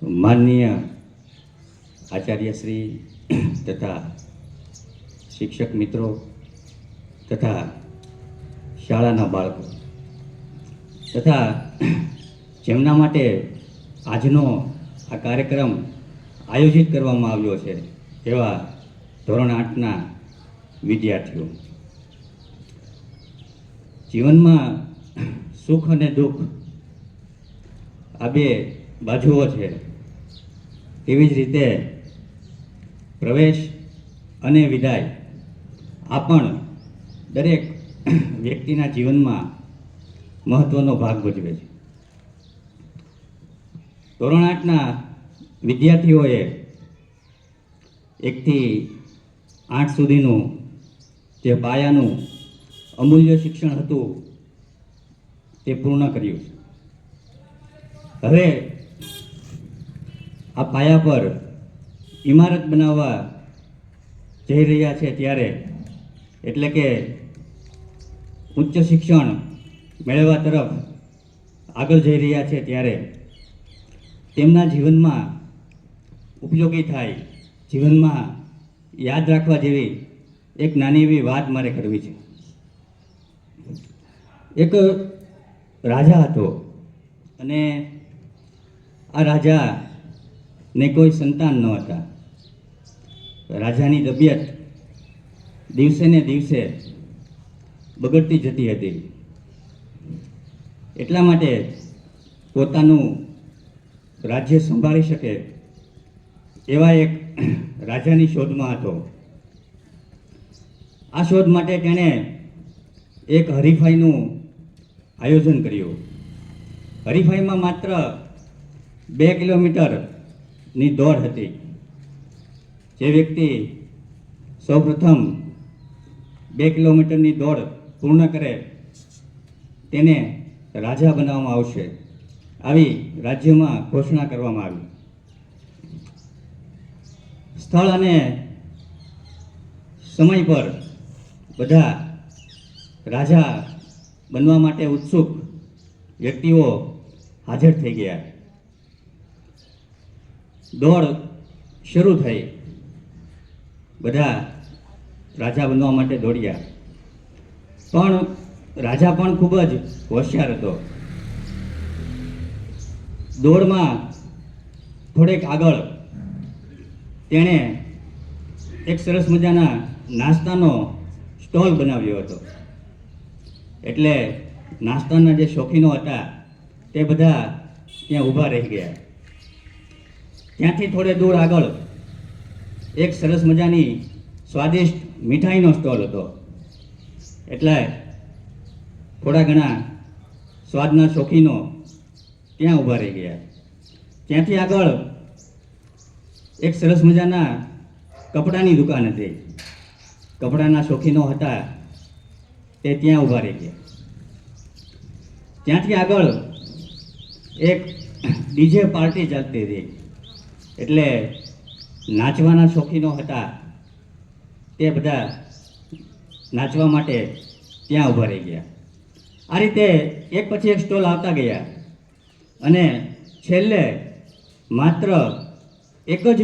માનનીય આચાર્ય શ્રી તથા શિક્ષક મિત્રો તથા શાળાના બાળકો તથા જેમના માટે આજનો આ કાર્યક્રમ આયોજિત કરવામાં આવ્યો છે એવા ધોરણ 8ના વિદ્યાર્થીઓ, જીવનમાં સુખ અને દુઃખ આ બે બાજુઓ છે. તેવી જ રીતે પ્રવેશ અને વિદાય આ પણ દરેક વ્યક્તિના જીવનમાં મહત્વનો ભાગ ભજવે છે. ધોરણ 8ના વિદ્યાર્થીઓએ 1 થી 8 સુધીનું જે પાયાનું અમૂલ્ય શિક્ષણ હતું તે પૂર્ણ કર્યું છે. હવે આ પાયા પર ઇમારત બનાવવા જઈ રહ્યા છે ત્યારે, એટલે કે ઉચ્ચ શિક્ષણ મેળવવા તરફ આગળ જઈ રહ્યા છે ત્યારે તેમના જીવનમાં ઉપયોગી થાય, જીવનમાં યાદ રાખવા જેવી એક નાની એવી વાત મારે કરવી છે. એક રાજા હતો અને આ રાજાને કોઈ સંતાન ન હતા. રાજાની તબિયત દિવસે ને દિવસે બગડતી જતી હતી. એટલા માટે પોતાનું રાજ્ય સંભાળી શકે એવા એક રાજાની શોધમાં હતો. આ શોધ માટે તેણે એક હરીફાઈનું આયોજન કર્યું. હરીફાઈમાં માત્ર 2 કિલોમીટરની દોડ હતી. જે વ્યક્તિ સૌપ્રથમ 2 કિલોમીટરની દોડ પૂર્ણ કરે તેને રાજા બનાવવામાં આવશે, આવી રાજ્યમાં ઘોષણા કરવામાં આવી. સ્થળ અને સમય પર બધા રાજા બનવા માટે ઉત્સુક વ્યક્તિઓ હાજર થઈ ગયા. દોડ શરૂ થઈ. બધા રાજા બનવા માટે દોડ્યા. પણ રાજા પણ ખૂબ જ હોશિયાર હતો. દોડમાં થોડેક આગળ તેણે એક સરસ મજાના નાસ્તાનો સ્ટોલ બનાવ્યો હતો. એટલે નાસ્તાના જે શોખીનો હતા તે બધા ત્યાં ઊભા રહી ગયા. ત્યાંથી થોડે દૂર આગળ એક સરસ મજાની સ્વાદિષ્ટ મીઠાઈનો સ્ટોલ હતો. એટલે થોડા ઘણા સ્વાદના શોખીનો ત્યાં ઊભા રહી ગયા. ત્યાંથી આગળ એક સરસ મજાના કપડાની દુકાન હતી. કપડાના શોખીનો હતા તે ત્યાં ઊભા રહી ગયા. ત્યાંથી આગળ એક ડીજે પાર્ટી ચાલતી હતી. એટલે નાચવાના શોખીનો હતા તે બધા નાચવા માટે ત્યાં ઊભા રહી ગયા. આ રીતે એક પછી એક સ્ટોલ આવતા ગયા અને છેલ્લે માત્ર એક જ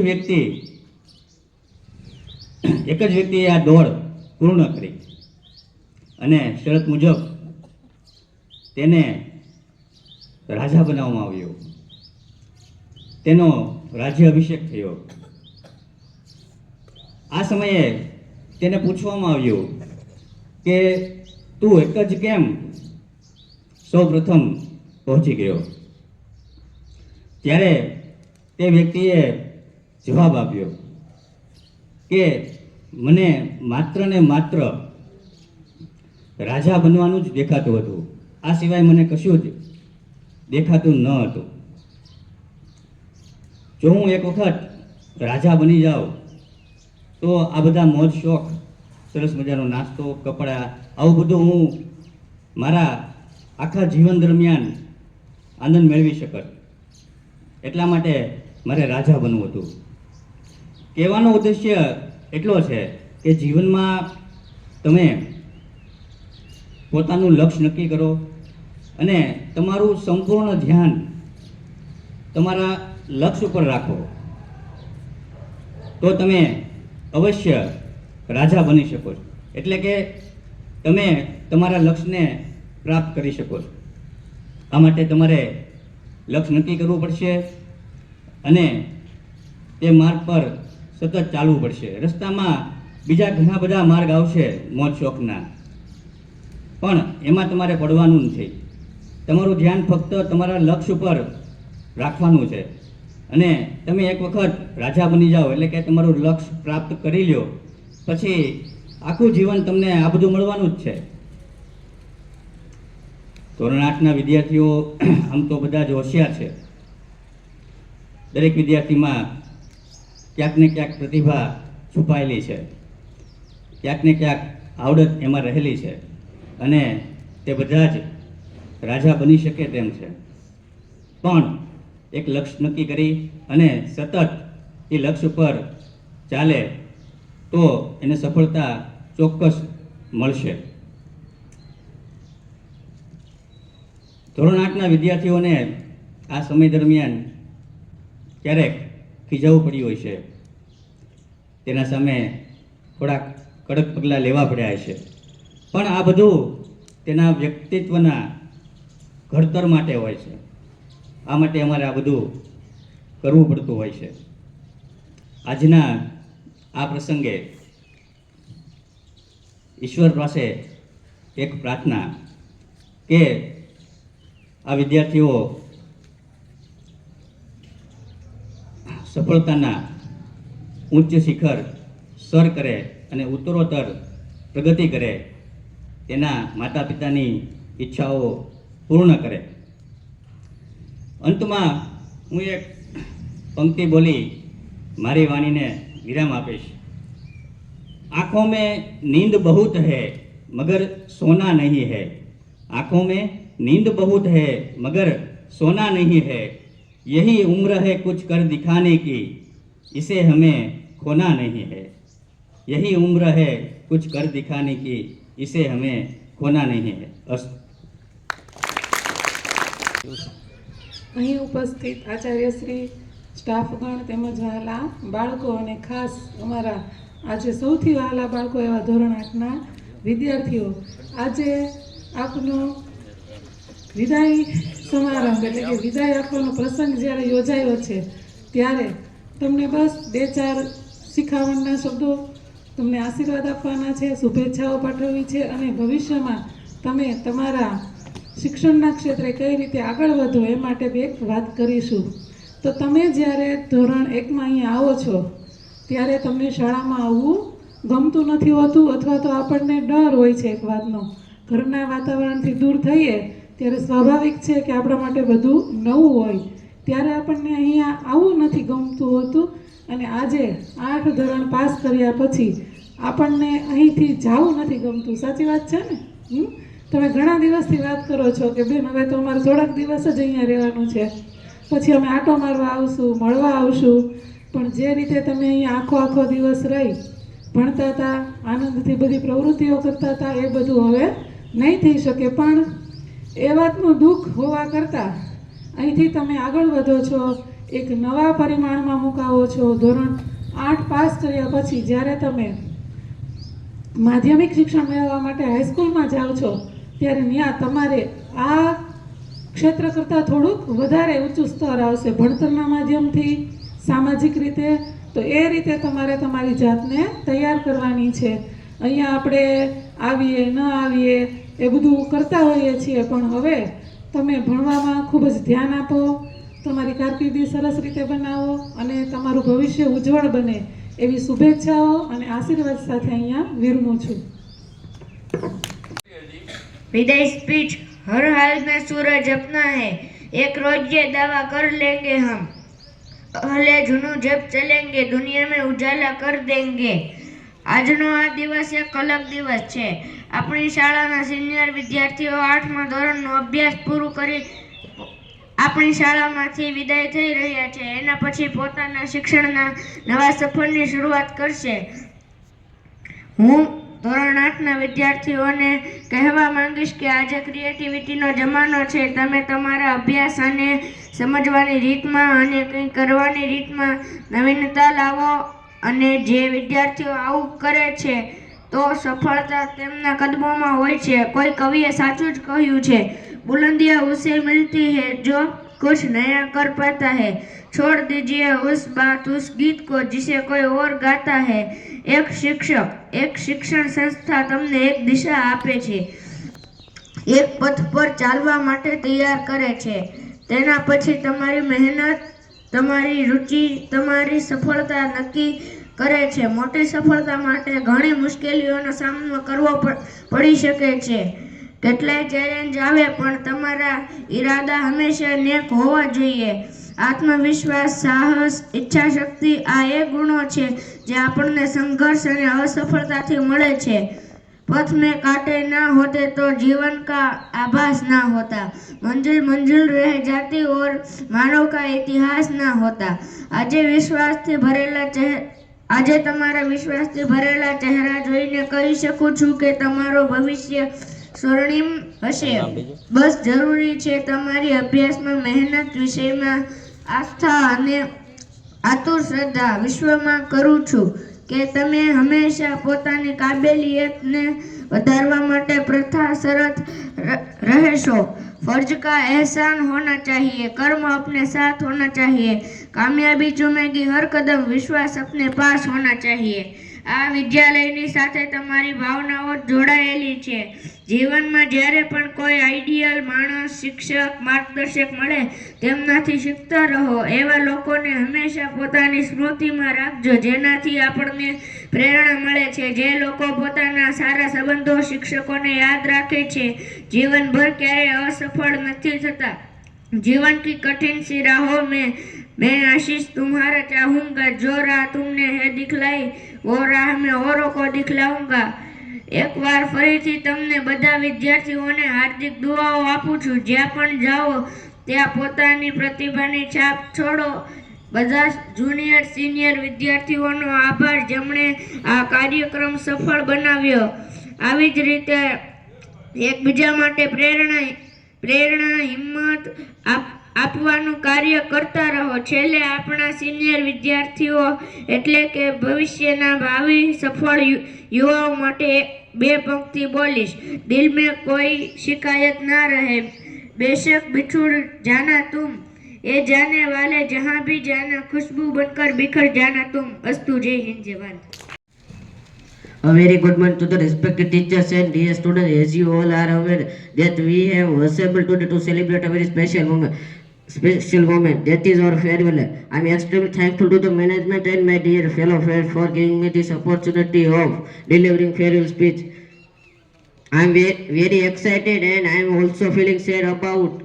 વ્યક્તિએ આ દોડ પૂર્ણ કરી અને શરત મુજબ તેને રાજા બનાવવામાં આવ્યો. તેનો રાજ્ય અભિષેક થયો. આ સમયે તેને પૂછવામાં આવ્યું કે તું એક જ કેમ સૌ પ્રથમ પહોંચી ગયો? ત્યારે તે વ્યક્તિએ જવાબ આપ્યો કે મને માત્ર ને માત્ર રાજા બનવાનું જ દેખાતું હતું, આ સિવાય મને કશું જ દેખાતું ન હતું. જો હું એક વખત રાજા બની જાઉં તો આ બધા મોજ શોખ, સરસ મજાનો નાસ્તો, કપડાં, આવું બધું હું મારા આખા જીવન દરમિયાન આનંદ મેળવી શકત. એટલા માટે મારે રાજા બનવું હતું. કહેવાનો ઉદ્દેશ્ય એટલો છે કે જીવનમાં તમે પોતાનું લક્ષ્ય નક્કી કરો અને તમારું સંપૂર્ણ ધ્યાન તમારા લક્ષ્ય ઉપર રાખો તો તમે અવશ્ય રાજા બની શકો છો, એટલે કે તમે તમારા લક્ષ્યને પ્રાપ્ત કરી શકો છો. આ માટે તમારે લક્ષ્ય નક્કી કરવું પડશે અને તે માર્ગ પર સતત ચાલવું પડશે. રસ્તામાં બીજા ઘણા બધા માર્ગ આવશે મોજ શોખના, પણ એમાં તમારે પડવાનું નથી. તમારું ધ્યાન ફક્ત તમારા લક્ષ્ય ઉપર રાખવાનું છે અને તમે એક વખત રાજા બની જાઓ એટલે કે તમારું લક્ષ્ય પ્રાપ્ત કરી લ્યો પછી આખું જીવન તમને આ બધું મળવાનું જ છે. ધોરણ 8ના વિદ્યાર્થીઓ આમ તો બધા જ હોશિયાર છે. દરેક વિદ્યાર્થીમાં ક્યાંક ને ક્યાંક પ્રતિભા છુપાયેલી છે, ક્યાંક ને ક્યાંક આવડત એમાં રહેલી છે અને તે બધા જ રાજા બની શકે તેમ છે. પણ એક લક્ષ્ય નક્કી કરી અને સતત એ લક્ષ્ય પર ચાલે તો એને સફળતા ચોક્કસ મળશે. ધોરણ 8ના વિદ્યાર્થીઓને આ સમય દરમિયાન ક્યારેક ખીજાવું પડ્યું હોય છે, તેના સામે થોડાક કડક પગલાં લેવા પડ્યા છે, પણ આ બધું તેના વ્યક્તિત્વના ઘડતર માટે હોય છે. આ માટે અમારે આ બધું કરવું પડતું હોય છે. આજના આ પ્રસંગે ઈશ્વર પાસે એક પ્રાર્થના કે આ વિદ્યાર્થીઓ સફળતાના ઉચ્ચ શિખર સર કરે અને ઉત્તરોત્તર પ્રગતિ કરે, તેના માતા પિતાની ઈચ્છાઓ પૂર્ણ કરે. અંતમાં હું એક પંક્તિ બોલી મારી વાણીને વિરામ આપીશ. आँखों में नींद बहुत है मगर सोना नहीं है, आँखों में नींद बहुत है मगर सोना नहीं है, यही उम्र है कुछ कर दिखाने की, इसे हमें खोना नहीं है, यही उम्र है कुछ कर दिखाने की, इसे हमें खोना नहीं है. અહીં ઉપસ્થિત આચાર્યશ્રી, સ્ટાફગણ તેમજ વહાલા બાળકો અને ખાસ અમારા આજે સૌથી વહાલા બાળકો એવા ધોરણ 8ના વિદ્યાર્થીઓ, આજે આપનો વિદાય સમારંભ એટલે કે વિદાય આપવાનો પ્રસંગ જ્યારે યોજાયો છે ત્યારે તમને બસ 2-4 શિખામણના શબ્દો તમને આશીર્વાદ આપવાના છે, શુભેચ્છાઓ પાઠવવી છે અને ભવિષ્યમાં તમે તમારા શિક્ષણના ક્ષેત્રે કઈ રીતે આગળ વધો એ માટે બે વાત કરીશું. તો તમે જ્યારે ધોરણ 1માં અહીંયા આવો છો ત્યારે તમને શાળામાં આવવું ગમતું નથી હોતું અથવા તો આપણને ડર હોય છે એક વાતનો, ઘરના વાતાવરણથી દૂર થઈએ ત્યારે સ્વાભાવિક છે કે આપણા માટે બધું નવું હોય, ત્યારે આપણને અહીંયા આવવું નથી ગમતું હોતું અને આજે 8 ધોરણ પાસ કર્યા પછી આપણને અહીંથી જવું નથી ગમતું. સાચી વાત છે ને? તમે ઘણા દિવસથી વાત કરો છો કે બેન હવે તો અમારે થોડાક દિવસ જ અહીંયા રહેવાનું છે, પછી અમે આંટો મારવા આવશું, મળવા આવશું, પણ જે રીતે તમે અહીંયા આખો દિવસ રહી ભણતા હતા, આનંદથી બધી પ્રવૃત્તિઓ કરતા હતા, એ બધું હવે નહીં થઈ શકે. પણ એ વાતનું દુઃખ હોવા કરતાં અહીંથી તમે આગળ વધો છો, એક નવા પરિમાણમાં મુકાવો છો. ધોરણ 8 પાસ કર્યા પછી જ્યારે તમે માધ્યમિક શિક્ષણ મેળવવા માટે હાઈસ્કૂલમાં જાઓ છો ત્યારે ત્યાં તમારે આ ક્ષેત્ર કરતાં થોડુંક વધારે ઊંચું સ્તર આવશે ભણતરના માધ્યમથી, સામાજિક રીતે. તો એ રીતે તમારે તમારી જાતને તૈયાર કરવાની છે. અહીંયા આપણે આવીએ ન આવીએ એ બધું કરતા હોઈએ છીએ, પણ હવે તમે ભણવામાં ખૂબ જ ધ્યાન આપો, તમારી કારકિર્દી સરસ રીતે બનાવો અને તમારું ભવિષ્ય ઉજ્જવળ બને એવી શુભેચ્છાઓ અને આશીર્વાદ સાથે અહીંયા વિરમું છું. विदाई स्पीच. हर हाल में सूरज अपना है, एक रोज ये दावा कर लेंगे हम, अहले जुनू जब चलेंगे दुनिया में उजाला कर देंगे. આજનો આ દિવસ એક અલગ દિવસ છે. આપણી શાળાના સિનિયર વિદ્યાર્થીઓ 8મા ધોરણનો અભ્યાસ પૂરો કરી આપણી શાળામાંથી વિદાય થઈ રહ્યા છે. એના પછી પોતાના શિક્ષણના નવા સફરની શરૂઆત કરશે. હું ધોરણ 8ના વિદ્યાર્થીઓને કહેવા માંગીશ કે આજે ક્રિએટિવિટીનો જમાનો છે. તમે તમારા અભ્યાસ અને સમજવાની રીતમાં અને કંઈ કરવાની રીતમાં નવીનતા લાવો. અને જે વિદ્યાર્થીઓ આવું કરે છે તો સફળતા તેમના કદમોમાં હોય છે. કોઈ કવિએ સાચું જ કહ્યું છે, બુલંદિયા ઉસે મિલતી હૈ જો कुछ नया कर पाता है. छोड़ दीजिए उस बात उस गीत को जिसे कोई और गाता है. एक शिक्षक एक શિક્ષણ સંસ્થા તમને એક દિશા આપે છે, એક પથ પર ચાલવા માટે તૈયાર કરે છે. તેના પછી તમારી મહેનત, તમારી રુચિ તમારી સફળતા નક્કી કરે છે. મોટી સફળતા માટે ઘણી મુશ્કેલીઓનો સામનો કરવો પડી શકે છે. કેટલાય ચેલેન્જ આવે પણ તમારા ઈરાદા હંમેશા નેક હોવા જોઈએ. આત્મવિશ્વાસ, સાહસ, ઈચ્છાશક્તિ આ એ ગુણો છે જે આપણને સંઘર્ષ અને અસફળતાથી મળે છે. पथ में कांटे ना होते तो जीवन का आभास ना होता. मंजिल मंजिल रह जाती और मानव का इतिहास ना होता. આજે તમારા વિશ્વાસથી ભરેલા ચહેરા જોઈને કહી શકું છું કે તમારું ભવિષ્ય સ્વર્ણિમ હશે. બસ જરૂરી છે તમારી અભ્યાસમાં મહેનત, વિષયમાં આસ્થા અને આતુર શ્રદ્ધા. વિશ્વમાં કરું છું કે તમે હંમેશા પોતાની કાબેલિયતને વધારવા માટે પ્રયાસરત રહેશો. फर्ज का एहसान होना चाहिए, कर्म अपने साथ होना चाहिए, कामयाबी चूमेगी हर कदम, विश्वास अपने पास होना चाहिए. આ વિદ્યાલયની સાથે તમારી ભાવનાઓ જોડાયેલી છે. જીવનમાં જ્યારે પણ કોઈ આઈડિયલ માણસ, શિક્ષક, માર્ગદર્શક મળે તેમનાથી શીખતા રહો. એવા લોકોને હંમેશા પોતાની સ્મૃતિમાં રાખજો જેનાથી આપણને પ્રેરણા મળે છે. જે લોકો પોતાના સારા સંબંધો, શિક્ષકોને યાદ રાખે છે જીવનભર ક્યારેય અસફળ નથી થતા. जीवन की कठिन सी राहों में मैं आशीष तुम्हारा चाहूँगा. जो राह तुमने है दिखलाई वो राह मैं औरों को दिखलाऊंगा. एक વાર ફરીથી તમને બધા વિદ્યાર્થીઓને હાર્દિક દુઆઓ આપું છું. જ્યાં પણ જાઓ ત્યાં પોતાની પ્રતિભાની છાપ છોડો. બધા જુનિયર સિનિયર વિદ્યાર્થીઓનો આભાર જેમણે આ કાર્યક્રમ સફળ બનાવ્યો. આવી જ રીતે એકબીજા માટે પ્રેરણા હિંમત આપવાનું કાર્ય કરતા રહો. છેલ્લે આપણા સિનિયર વિદ્યાર્થીઓ એટલે કે ભવિષ્યના ભાવિ સફળ યુવાઓ માટે બે પંક્તિ બોલીશ. દિલ में कोई शिकायत ना रहे, बेशक बिछुड़ जाना तुम, ये जाने वाले जहाँ भी जाना, खुशबू बनकर बिखर जाना तुम. अस्तु. जय हिंद, जय Bharat. A very good morning to the respected teachers and dear students. As you all are aware that we have assembled today to celebrate a very special moment. That is our farewell. I am extremely thankful to the management and my dear fellow friends for giving me this opportunity of delivering farewell speech. I am very excited and I am also feeling sad about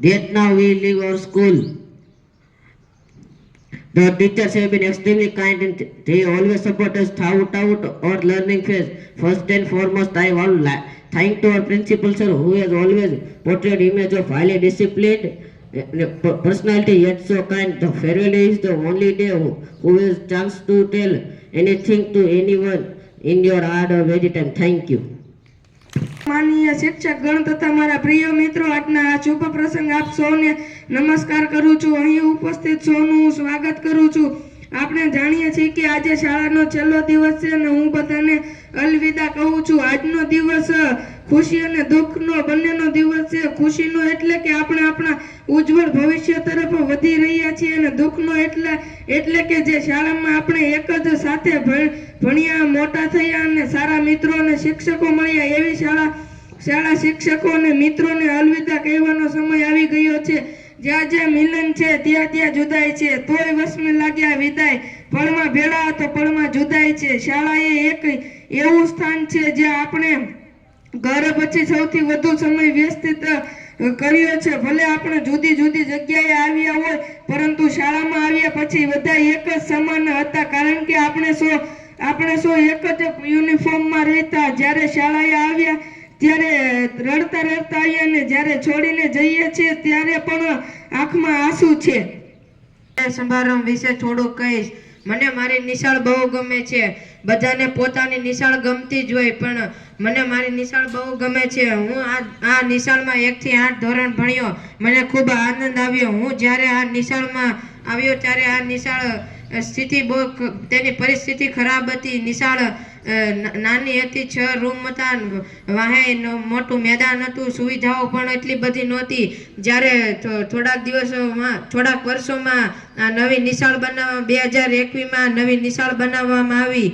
that now we leave our school. The teachers have been extremely kind and they always support us throughout our learning phase. First and foremost, I want to thank to our principal sir who has always portrayed image of highly disciplined personality yet so kind. The farewell is the only day who has chance to tell anything to anyone in your hard or very time. Thank you. માનનીય શિક્ષક ગણ તથા મારા પ્રિય મિત્રો, આજના આ શુભ પ્રસંગ આપ સૌને નમસ્કાર કરું છું. અહીં ઉપસ્થિત સૌનું હું સ્વાગત કરું છું. આપણે જાણીએ છીએ કે આજે શાળાનો છેલ્લો દિવસ છે અને હું બધાને અલવિદા કહું છું. આજનો દિવસ ખુશી અને દુઃખનો બંનેનો દિવસ છે. ખુશીનો એટલે કે આપણે આપણા ઉજ્જવળ ભવિષ્ય તરફ વધી રહ્યા છીએ અને દુઃખનો એટલે કે જે શાળામાં આપણે એક જ સાથે ભણ્યા, મોટા થયા અને સારા મિત્રો અને શિક્ષકો મળ્યા, એવી શાળા શિક્ષકો અને મિત્રોને અલવિદા કહેવાનો સમય આવી ગયો છે. જ્યાં જ્યાં મિલન છે ત્યાં ત્યાં જુદાઈ છે. તોય વસમે લાગ્યા વિદાય, પળમાં ભેળા તો પળમાં જુદાઈ છે. શાળા એ એક એવું સ્થાન છે જ્યાં આપણે ઘર પછી સૌથી વધુ સમય વ્યસ્તિત કર્યો છે. ભલે આપણે જુદી જુદી જગ્યાએ આવ્યા હોય પરંતુ શાળામાં આવ્યા પછી બધા એક જ સમાન હતા, કારણ કે આપણે સૌ એક જ યુનિફોર્મમાં રહેતા. જ્યારે શાળાએ આવ્યા ત્યારે રડતા આવ્યા અને જ્યારે છોડીને જઈએ છીએ ત્યારે પણ આંખમાં આંસુ છે. સમારંભ વિશે થોડું કહીશ. મને મારી નિશાળ બહુ ગમે છે. બધાને પોતાની નિશાળ ગમતી જ હોય, પણ મને મારી નિશાળ બહુ ગમે છે. હું આ નિશાળમાં 1 થી 8 ધોરણ ભણ્યો. મને ખૂબ આનંદ આવ્યો. હું જ્યારે આ નિશાળમાં આવ્યો ત્યારે આ નિશાળ તેની પરિસ્થિતિ ખરાબ હતી. નિશાળ નાની હતી, 6 રૂમ હતા, વાહે મોટું મેદાન હતું, સુવિધાઓ પણ એટલી બધી નહોતી. જ્યારે થોડાક વર્ષોમાં આ નવી નિશાળ બનાવવા 2021માં નવી નિશાળ બનાવવામાં આવી.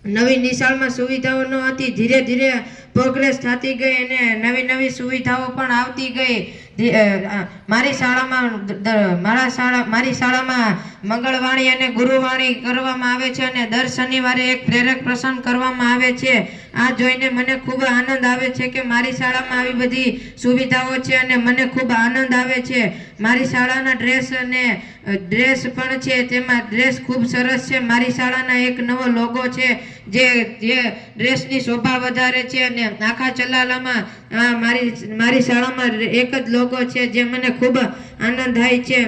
નવી નિશાળમાં સુવિધાઓ ન હતી. ધીરે ધીરે પ્રોગ્રેસ થતી ગઈ અને નવી સુવિધાઓ પણ આવતી ગઈ. મારી શાળામાં મંગળવાણી અને ગુરુવાણી કરવામાં આવે છે અને દર શનિવારે એક પ્રેરક પ્રસંગ કરવામાં આવે છે. આ જોઈને મને ખૂબ આનંદ આવે છે કે મારી શાળામાં આવી બધી સુવિધાઓ છે અને મને ખૂબ આનંદ આવે છે. મારી શાળાના ડ્રેસ પણ છે, તેમાં ડ્રેસ ખૂબ સરસ છે. મારી શાળાના એક નવો લોગો છે જે ડ્રેસની શોભા વધારે છે અને આખા ચલાલામાં મારી શાળામાં એક જ લોગો છે જે મને ખૂબ આનંદ થાય છે.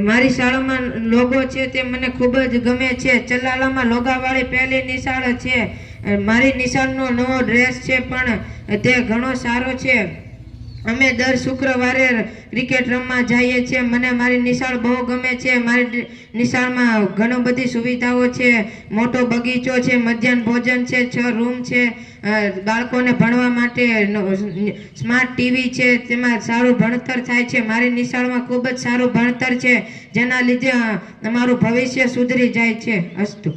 મારી શાળામાં લોગો છે તે મને ખૂબ જ ગમે છે. ચલાલામાં લોગાવાળી પહેલી નિશાળ છે. મારી નિશાળનો નવો ડ્રેસ છે પણ તે ઘણો સારો છે. અમે દર શુક્રવારે ક્રિકેટ રમવા જઈએ છીએ. મને મારી નિશાળ બહુ ગમે છે. મારી નિશાળમાં ઘણી બધી સુવિધાઓ છે. મોટો બગીચો છે, મધ્યાહન ભોજન છે, 6 રૂમ છે, બાળકોને ભણવા માટે સ્માર્ટ ટીવી છે, તેમાં સારું ભણતર થાય છે. મારી નિશાળમાં ખૂબ જ સારું ભણતર છે, જેના લીધે અમારું ભવિષ્ય સુધરી જાય છે. અસ્તુ.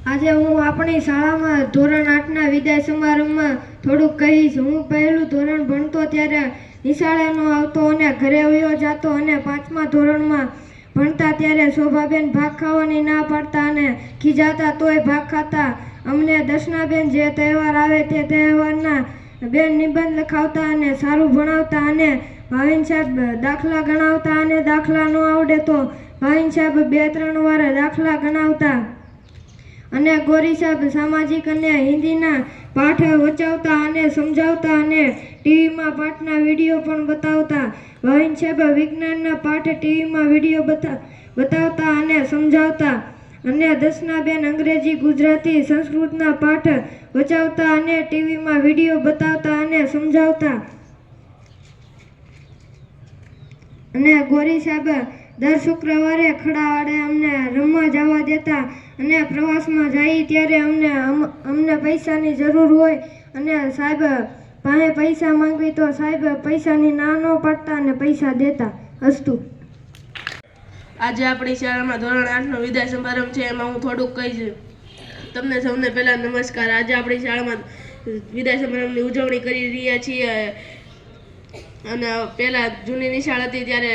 આજે હું આપણી શાળામાં ધોરણ 8ના વિદાય સમારંભમાં થોડુંક કહીશ. હું પહેલું ધોરણ ભણતો ત્યારે નિશાળે ન આવતો અને ઘરે વયો જતો, અને 5મા ધોરણમાં ભણતા ત્યારે શોભાબેન ભાગ ખાવાની ના પાડતા અને ખીજાતા તોય ભાગ ખાતા. અમને દર્શનાબેન જે તહેવાર આવે તે તહેવારના બેન નિબંધ લખાવતા અને સારું ભણાવતા, અને ભાવિન સાહેબ દાખલા ગણાવતા, અને દાખલા ન આવડે તો ભાવિન સાહેબ 2-3 વાર દાખલા ગણાવતા. અને ગોરી સાહેબ સામાજિક અને હિન્દીના પાઠ વચાવતા અને સમજાવતા, અને ટીવીમાં પાઠના વિડીયો પણ બતાવતા. ભાવિન સાહેબ વિજ્ઞાનના પાઠ ટીવીમાં વિડીયો બતાવતા અને સમજાવતા. અને દર્શનાબેન અંગ્રેજી, ગુજરાતી, સંસ્કૃતના પાઠ વચાવતા અને ટીવીમાં વિડીયો બતાવતા અને સમજાવતા. અને ગોરી સાહેબ દર શુક્રવારે ખડાવાડે અમને રમવા જવા દેતા. અને પ્રવાસમાં જઈએ ત્યારે અમને પૈસાની જરૂર હોય અને સાહેબ પાસે પૈસા માંગવી તો સાહેબ પૈસાની ના ન પાડતા અને પૈસા દેતા. અસ્તુ. આજે આપણી શાળામાં ધોરણ 8નો વિદાય સમારંભ છે. એમાં હું થોડુંક કહીશ. તમને સૌને પહેલાં નમસ્કાર. આજે આપણી શાળામાં વિદાય સમારંભની ઉજવણી કરી રહ્યા છીએ. અને પહેલાં જૂની નિશાળ હતી ત્યારે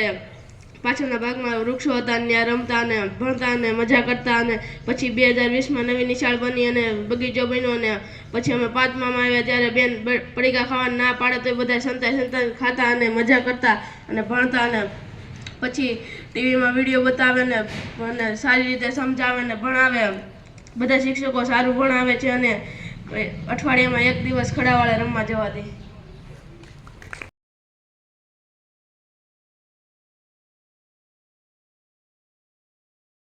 પાછળના ભાગમાં વૃક્ષો હતા, ત્યાં રમતા અને ભણતા અને મજા કરતા. અને પછી 2020માં નવી નિશાળ બની અને બગીચો બન્યો. અને પછી અમે 5મામાં આવ્યા ત્યારે બેન પડીકા ખાવાના ના પાડે તો બધા સંતાઈ ખાતા અને મજા કરતા અને ભણતા. અને પછી ટીવીમાં વિડીયો બતાવે ને સારી રીતે સમજાવે ને ભણાવે. બધા શિક્ષકો સારું ભણાવે છે અને અઠવાડિયામાં 1 દિવસ ખડાવાળે રમવા જવા દે.